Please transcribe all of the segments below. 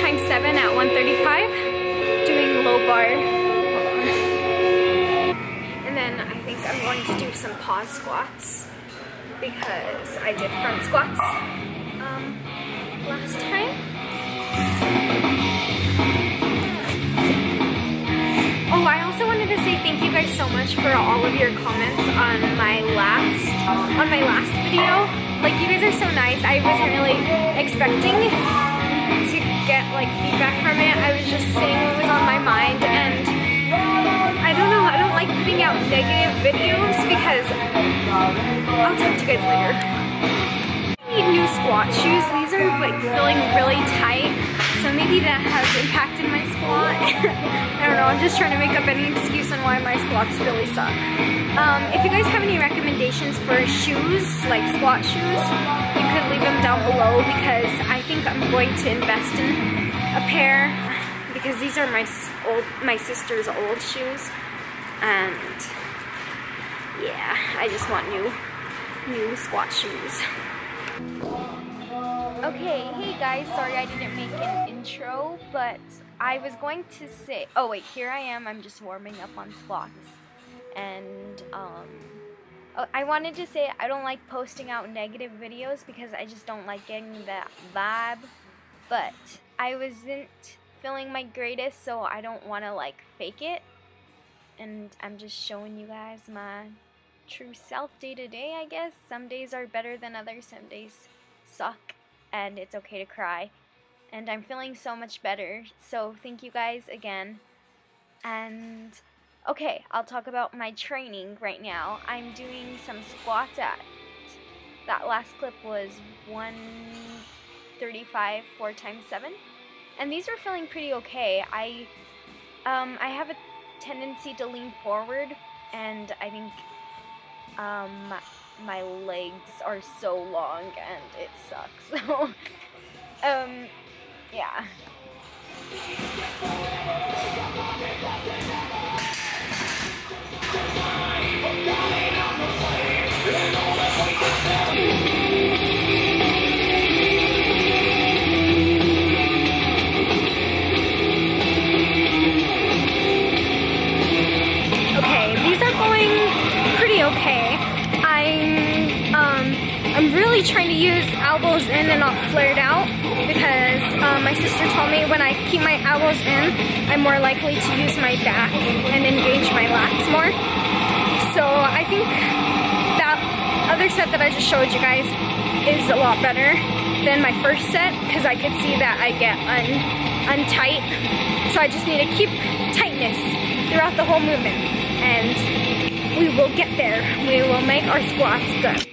times 7 at 135, doing low bar. And then I think I'm going to do some pause squats because I did front squats last time. Oh, I also wanted to say thank you guys so much for all of your comments on my last video. Like, you guys are so nice. I wasn't really expecting to get like feedback from it. I was just saying what was on my mind, and I don't know, I don't like putting out negative videos because I'll talk to you guys later. I need new squat shoes. These are like feeling really tight, so maybe that has impacted my squat. I don't know, I'm just trying to make up any excuse on why my squats really suck. If you guys have any recommendations for shoes, like squat shoes, you could leave them down below because I think I'm going to invest in a pair because these are my sister's old shoes, and yeah, I just want new squat shoes. Okay, hey guys, sorry I didn't make an intro, but I was going to say, oh wait, here I am, I'm just warming up on squats. And I wanted to say I don't like posting out negative videos because I just don't like getting that vibe, but I wasn't feeling my greatest, so I don't want to like fake it, and I'm just showing you guys my true self day to day, I guess. Some days are better than others, some days suck, and it's okay to cry, and I'm feeling so much better, so thank you guys again. And okay, I'll talk about my training right now. I'm doing some squats at, that last clip was 135 4 times 7, and these are feeling pretty okay. I have a tendency to lean forward, and I think my legs are so long and it sucks. So yeah. Okay, these are going pretty okay. I'm really trying to use elbows in and not flared out because my sister told me when I keep my elbows in, I'm more likely to use my back and engage my lats more. So I think that other set that I just showed you guys is a lot better than my first set because I could see that I get untight. So I just need to keep tightness throughout the whole movement, and we will get there. We will make our squats good.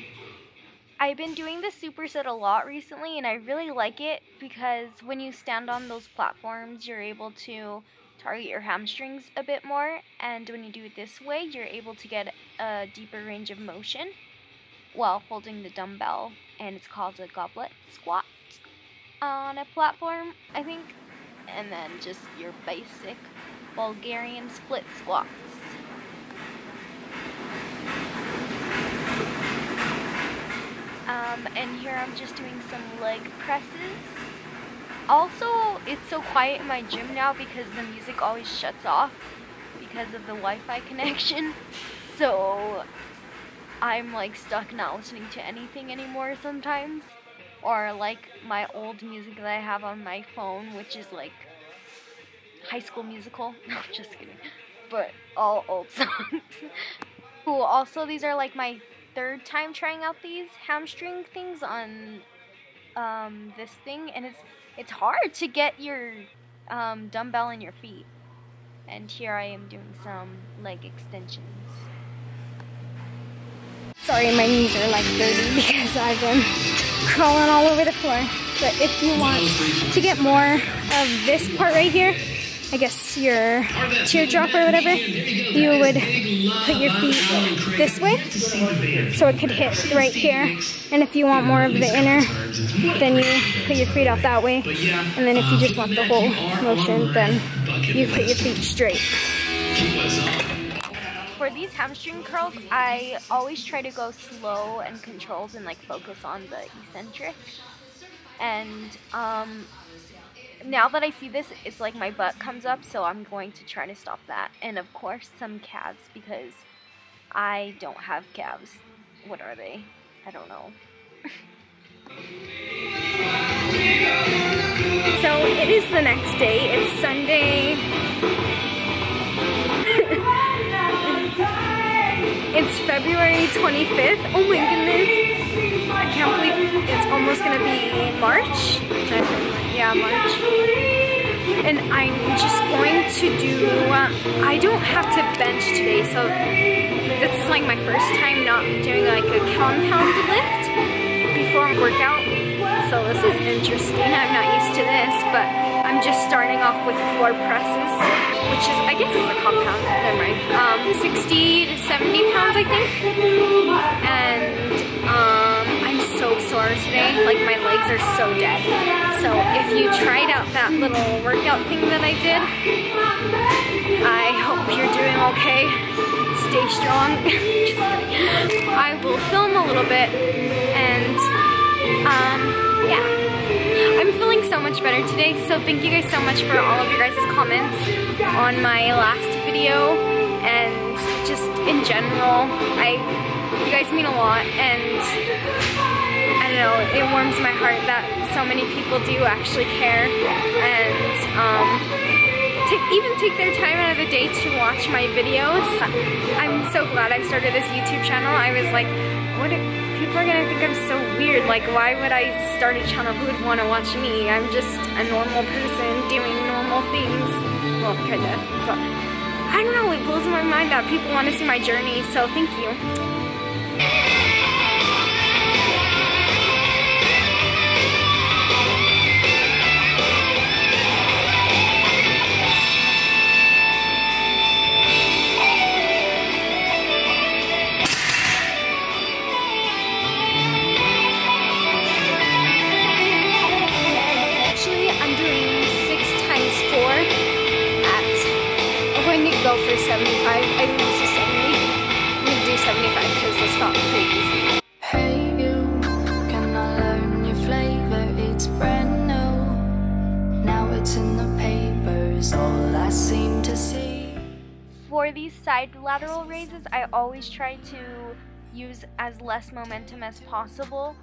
I've been doing the superset a lot recently, and I really like it because when you stand on those platforms, you're able to target your hamstrings a bit more, and when you do it this way, you're able to get a deeper range of motion while holding the dumbbell, and it's called a goblet squat on a platform, I think, and then just your basic Bulgarian split squats. And here I'm just doing some leg presses. Also, it's so quiet in my gym now because the music always shuts off because of the Wi-Fi connection. So I'm like stuck not listening to anything anymore sometimes. Or like my old music that I have on my phone, which is like High School Musical. No, just kidding. But all old songs. Ooh, also these are like my third time trying out these hamstring things on this thing, and it's hard to get your dumbbell in your feet. And here I am doing some leg extensions. Sorry, my knees are like dirty because I've been crawling all over the floor. But if you want to get more of this part right here, I guess your teardrop or whatever, you would put your feet this way so it could hit right here. And if you want more of the inner, then you put your feet out that way. And then if you just want the whole motion, then you put your feet straight. For these hamstring curls, I always try to go slow and controlled and like focus on the eccentric. And now that I see this, it's like my butt comes up, so I'm going to try to stop that. And of course, some calves, because I don't have calves. What are they? I don't know. So it is the next day. It's Sunday. It's February 25th. Oh my goodness. I can't believe it's almost gonna be March. Yeah, March. And I'm just going to do, I don't have to bench today, so this is like my first time not doing like a compound lift before workout. So this is interesting. I'm not used to this, but I'm just starting off with floor presses, which is, I guess is a compound, never mind. 60 to 70 pounds, I think. And I'm so sore today, like my legs are so dead. So if you tried out that little workout thing that I did, I hope you're doing okay. Stay strong. Just kidding. I will film a little bit, and yeah. I'm feeling so much better today, so thank you guys so much for all of your guys' comments on my last video, and just in general, you guys mean a lot, and I don't know, it warms my heart that so many people do actually care, and even take their time out of the day to watch my videos. I'm so glad I started this YouTube channel. I was like, people are gonna think I'm so weird. Like, why would I start a channel? Who would want to watch me? I'm just a normal person doing normal things. Well, kinda. But I don't know, it blows my mind that people want to see my journey, so thank you. Go for 75. I think this is 70. I'm gonna do 75 because this felt pretty easy. Hey you, can I learn your flavor? It's brand new. Now it's in the papers, all I seem to see. For these side lateral raises, I always try to use as less momentum as possible,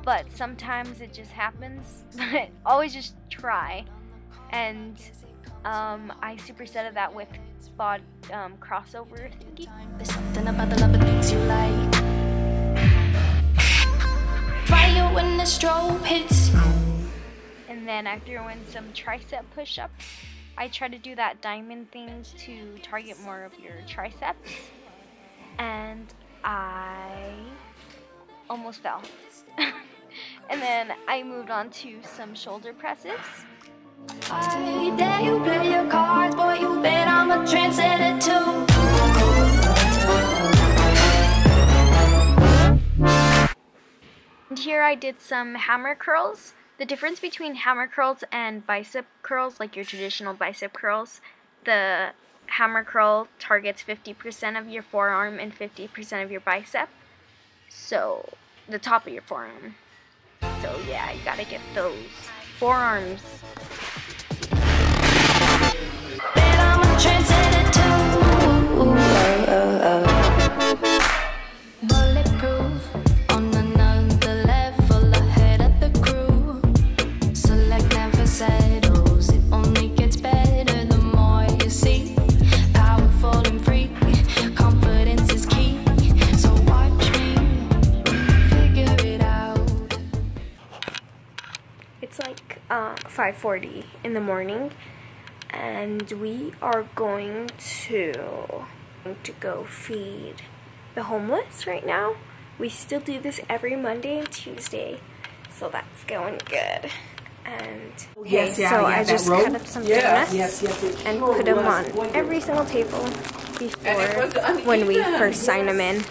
but sometimes it just happens. But always just try. And I supersetted that with bod crossover thingy. There's something about the love that makes you like fire when the strobe hits. And then I threw in some tricep push-ups. I try to do that diamond thing to target more of your triceps. And I almost fell. And then I moved on to some shoulder presses. I dare you play your cards, boy, you bet I'm a trendsetter too. And here I did some hammer curls. The difference between hammer curls and bicep curls, like your traditional bicep curls, the hammer curl targets 50% of your forearm and 50% of your bicep. So, the top of your forearm. So yeah, you gotta get those forearms. Bet I'm a trendsetter too. Bulletproof, on another level, ahead of the crew. Select never settles, it only gets better the more you see. Powerful and free, confidence is key. So watch me figure it out. It's like 5:40 in the morning, and we are going to go feed the homeless right now. We still do this every Monday and Tuesday, so that's going good. And so I just cut up some donuts and put them on every single table before when we first sign them in,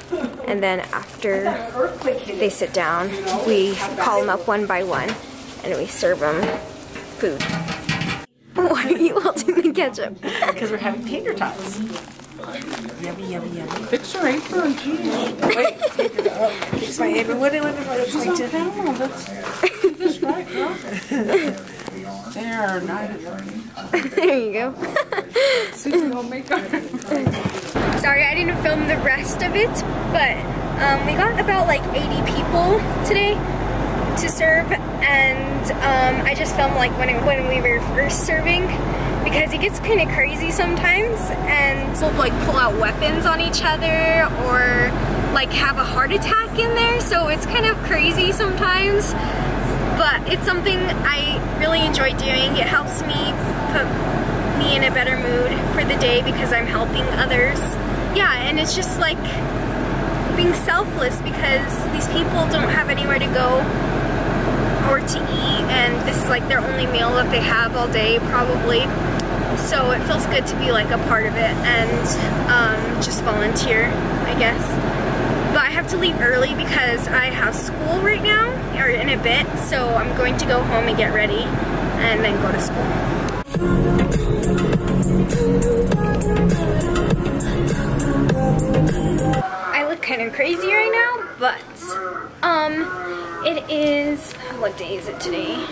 and then after they sit down, we call them up one by one and we serve them food. Why are you holding the ketchup? Because we're having tater tots. Yummy, yummy, yummy. Fix your apron, jeez. Wait, fix my apron. What do I look like? Sit down. That's right, girl. They're not. There you go. Susie homemaker. Sorry, I didn't film the rest of it, but we got about like 80 people today to serve, and I just filmed like when we were first serving, because it gets kind of crazy sometimes, and we'll like pull out weapons on each other or like have a heart attack in there, so it's kind of crazy sometimes, but it's something I really enjoy doing. It helps me put me in a better mood for the day because I'm helping others. Yeah, and it's just like being selfless because these people don't have anywhere to go or to eat, and this is like their only meal that they have all day probably. So it feels good to be like a part of it and just volunteer, I guess. But I have to leave early because I have school right now, or in a bit, so I'm going to go home and get ready and then go to school. I look kind of crazy right now, but it is, what day is it today?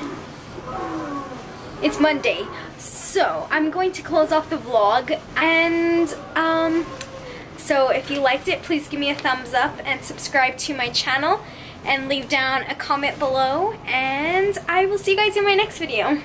It's Monday. So I'm going to close off the vlog, and so if you liked it, please give me a thumbs up and subscribe to my channel and leave down a comment below, and I will see you guys in my next video.